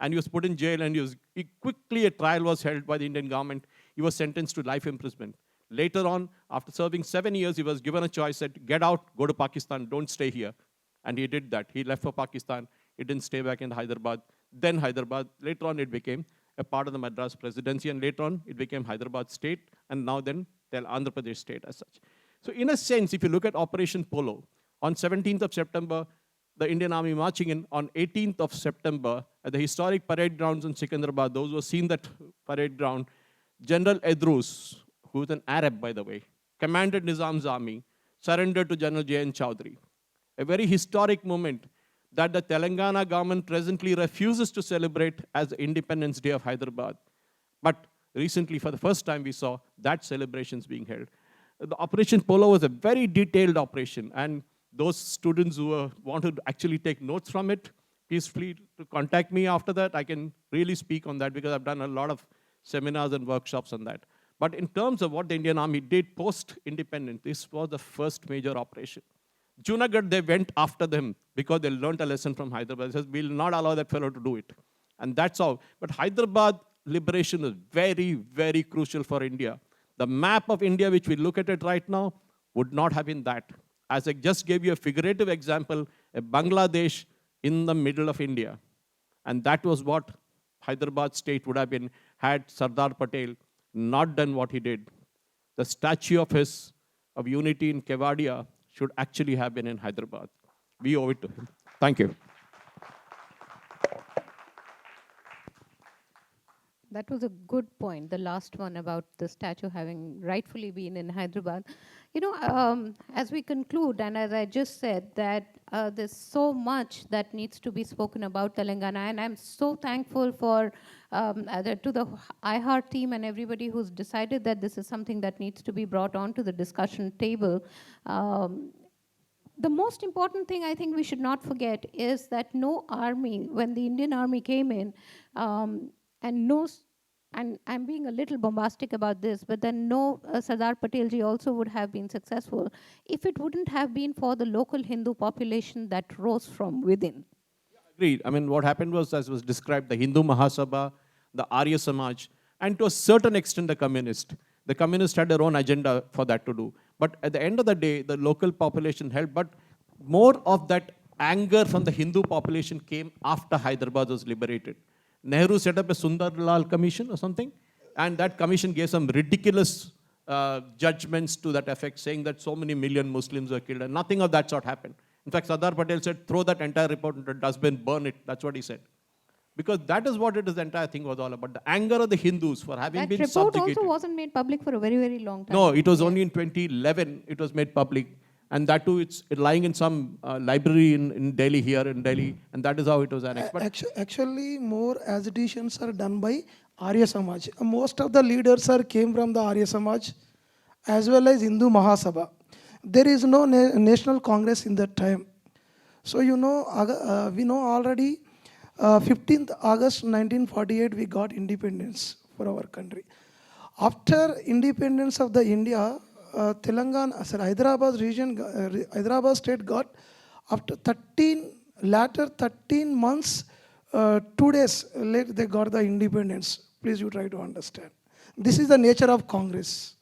and he was put in jail, and quickly a trial was held by the Indian government. He was sentenced to life imprisonment. Later on, after serving 7 years, he was given a choice, said, get out, go to Pakistan, don't stay here. And he did that. He left for Pakistan. He didn't stay back in Hyderabad. Then Hyderabad, later on it became a part of the Madras presidency, and later on it became Hyderabad state, and now then Andhra Pradesh state as such. So in a sense, if you look at Operation Polo, on 17th of September, the Indian Army marching in. On 18th of September, at the historic parade grounds in Secunderabad, those who have seen that parade ground, General Edrus, who is an Arab, by the way, commanded Nizam's army, surrendered to General J.N. Chowdhury. A very historic moment. that the Telangana government presently refuses to celebrate as Independence Day of Hyderabad. But recently, for the first time, we saw that celebrations being held. The Operation Polo was a very detailed operation, and those students who wanted to actually take notes from it, please feel to contact me after that. I can really speak on that because I've done a lot of seminars and workshops on that. But in terms of what the Indian Army did post-independence, this was the first major operation. Junagadh, they went after them because they learned a lesson from Hyderabad. They said, we'll not allow that fellow to do it. And that's all. But Hyderabad liberation is very, very crucial for India. The map of India, which we look at it right now, would not have been that. As I just gave you a figurative example, a Bangladesh in the middle of India. And that was what Hyderabad state would have been had Sardar Patel not done what he did. The statue of unity in Kevadia should actually have been in Hyderabad. We owe it to him. Thank you. That was a good point, the last one about the statue having rightfully been in Hyderabad. You know, as we conclude, and as I just said, that there's so much that needs to be spoken about Telangana, and I'm so thankful for to the IHAR team and everybody who's decided that this is something that needs to be brought onto the discussion table. The most important thing I think we should not forget is that no army, when the Indian Army came in, and I'm being a little bombastic about this, but then no Sardar Patel ji also would have been successful if it wouldn't have been for the local Hindu population that rose from within. Agreed. I mean, what happened was, as was described, the Hindu Mahasabha, the Arya Samaj, and to a certain extent the communist. The communists had their own agenda for that to do. But at the end of the day, the local population helped. But more of that anger from the Hindu population came after Hyderabad was liberated. Nehru set up a Sundar Lal commission or something, and that commission gave some ridiculous judgments to that effect, saying that so many million Muslims were killed, and nothing of that sort happened. In fact, Sardar Patel said, throw that entire report into a dustbin, burn it. That's what he said. Because that is what it is, the entire thing was all about. The anger of the Hindus for having been subjugated. That report also wasn't made public for a very, very long time. No, it was only in 2011 it was made public. And that too, it's lying in some library in Delhi, here in Delhi, and that is how it was annexed. But Actually, more agitations are done by Arya Samaj. Most of the leaders came from the Arya Samaj as well as Hindu Mahasabha. There is no national congress in that time. So, you know, we know already 15th August 1948 we got independence for our country. After independence of the India, Hyderabad region, Hyderabad state got after 13 months, 2 days later they got the independence. Please you try to understand. This is the nature of Congress.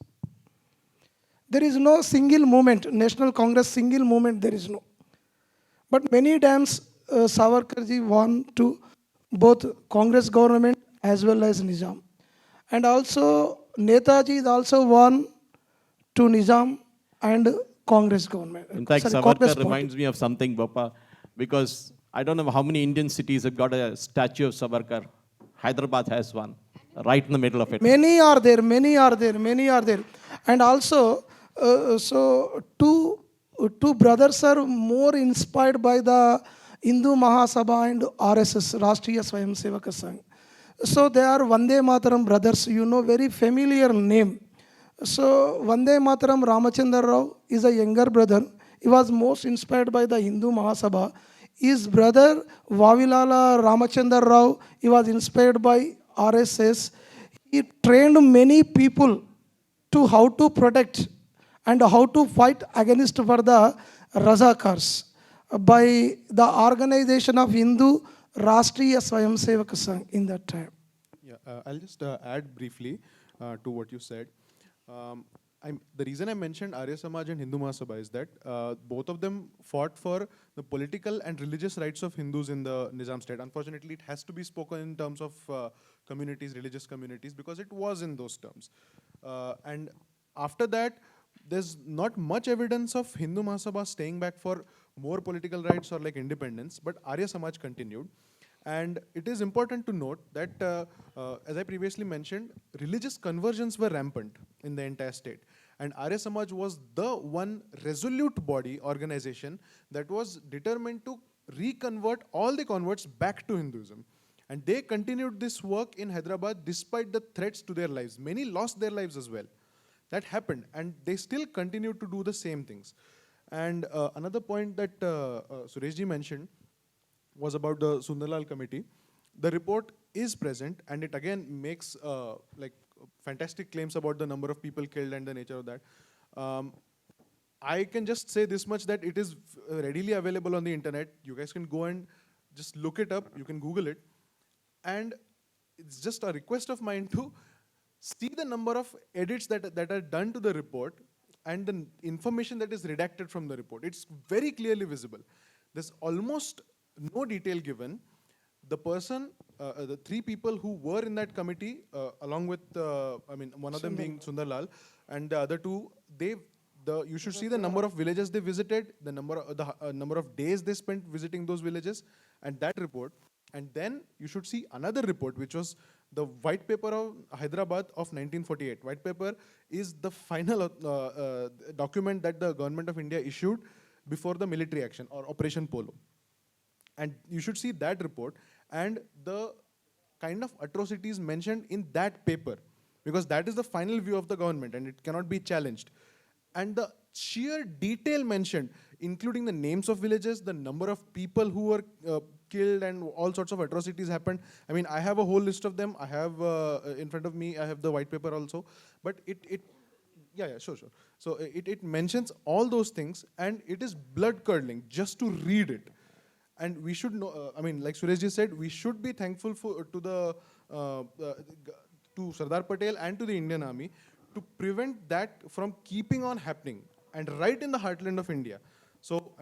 There is no single movement, National Congress single movement, there is no. But many times Savarkarji won to both Congress government as well as Nizam. And also Netaji is also won to Nizam and Congress government. In fact, Savarkar reminds me of something, Boppa, because I don't know how many Indian cities have got a statue of Savarkar. Hyderabad has one, right in the middle of it. Many are there, many are there, many are there. And also, so two brothers are more inspired by the Hindu Mahasabha and RSS, Rashtriya Swayamsevak Sangh. So they are Vande Mataram brothers, you know, very familiar name. So Vande Mataram Ramachandra Rao is a younger brother. He was most inspired by the Hindu Mahasabha. His brother Vavilala Ramachandra Rao, he was inspired by RSS. He trained many people to how to protect and how to fight against for the Razakars by the organization of Hindu Rashtriya Swayamsevak Sangh in that time. Yeah, I'll just add briefly to what you said. The reason I mentioned Arya Samaj and Hindu Mahasabha is that both of them fought for the political and religious rights of Hindus in the Nizam state. Unfortunately, it has to be spoken in terms of communities, religious communities, because it was in those terms. And after that, there's not much evidence of Hindu Mahasabha staying back for more political rights or like independence, but Arya Samaj continued. And it is important to note that, as I previously mentioned, religious conversions were rampant in the entire state. And Arya Samaj was the one resolute body, organization, that was determined to reconvert all the converts back to Hinduism. And they continued this work in Hyderabad despite the threats to their lives. Many lost their lives as well. That happened, and they still continued to do the same things. And another point that Sureshji mentioned was about the Sundarlal committee. The report is present, and it again makes like fantastic claims about the number of people killed and the nature of that. I can just say this much, that it is readily available on the internet. You guys can go and just look it up. You can Google it. And it's just a request of mine to see the number of edits that are done to the report and the information that is redacted from the report. It's very clearly visible. There's almost no detail given. The person, the three people who were in that committee, along with, one of them being Sundarlal, and the other two, you should see the number of villages they visited, the number of days they spent visiting those villages, and that report. And then you should see another report, which was the White Paper of Hyderabad of 1948. White Paper is the final document that the Government of India issued before the military action, or Operation Polo. And you should see that report and the kind of atrocities mentioned in that paper, because that is the final view of the government and it cannot be challenged. And the sheer detail mentioned, including the names of villages, the number of people who were killed, and all sorts of atrocities happened. I mean, I have a whole list of them. I have in front of me, I have the white paper also. But sure. So it mentions all those things, and it is blood curdling just to read it. And we should know, like Sureshji said, we should be thankful to Sardar Patel and to the Indian Army to prevent that from keeping on happening, and right in the heartland of India. So,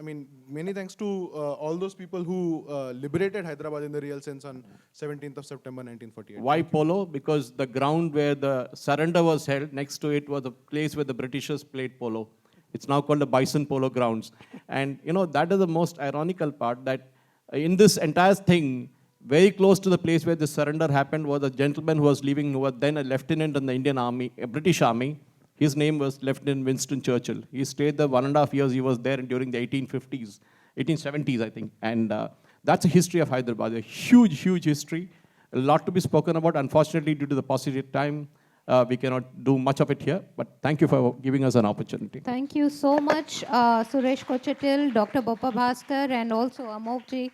many thanks to all those people who liberated Hyderabad in the real sense on 17th of September 1948. Why Polo? Because the ground where the surrender was held, next to it was the place where the Britishers played polo. It's now called the Bison Polo Grounds. And that is the most ironical part, that in this entire thing, very close to the place where the surrender happened was a gentleman who was leaving, who was then a lieutenant in the Indian Army, a British Army. His name was Lieutenant Winston Churchill. He stayed there 1.5 years. He was there during the 1870s, I think. And that's a history of Hyderabad, a huge, huge history. A lot to be spoken about. Unfortunately, due to the paucity of time, we cannot do much of it here. But thank you for giving us an opportunity. Thank you so much, Suresh Kochatill, Dr. Boppa Bhaskar, and also Amoghji.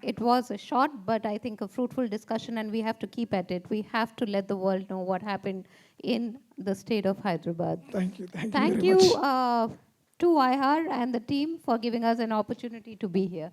It was a short, but I think a fruitful discussion, and we have to keep at it. We have to let the world know what happened in the state of Hyderabad. Thank you. Thank you to IHAR and the team for giving us an opportunity to be here.